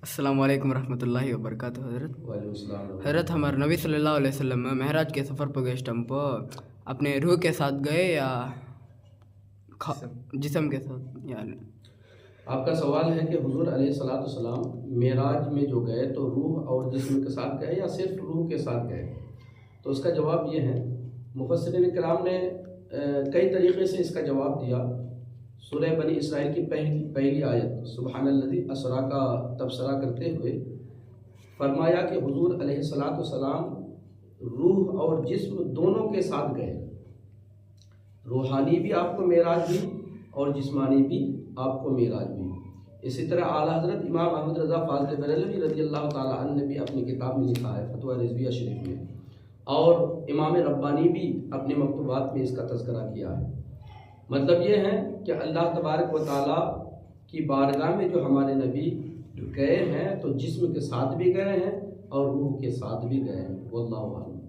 अस्सलाम वालेकुम रहमतुल्लाहि व बरकातुहू। हज़रत हमारे नबी सल्लल्लाहु अलैहि वसल्लम महराज के सफ़र पर गए टाइम पर अपने रूह के साथ गए या जिस्म के साथ? यानी आपका सवाल है कि हुज़ूर अलैहिस्सलाम मेराज में जो गए तो रूह और जिस्म के साथ गए या सिर्फ रूह के साथ गए? तो उसका जवाब ये है, मुफस्सिरीन किराम ने कई तरीक़े से इसका जवाब दिया। सूरह बनी इसराइल की पहली आयत सुब्हानल्लज़ी असरा का तबसरा करते हुए फरमाया कि हुज़ूर अलैहिस्सलाम रूह और जिस्म दोनों के साथ गए। रूहानी भी आपको मेराज हुई और जिस्मानी भी आपको मेराज हुई। इसी तरह आला हज़रत इमाम अहमद रज़ा फाज़िल बरेलवी रज़ियल्लाहु ताला अन्हु ने भी अपनी किताब में लिखा है फतवा रिज़विया शरीफ में, और इमाम रब्बानी भी अपने मकतूबात में इसका तज़किरा किया है। मतलब ये है कि अल्लाह तबारक व तआला की बारगाह में जो हमारे नबी गए हैं तो जिस्म के साथ भी गए हैं और रूह के साथ भी गए हैं। वल्लाहु आलम।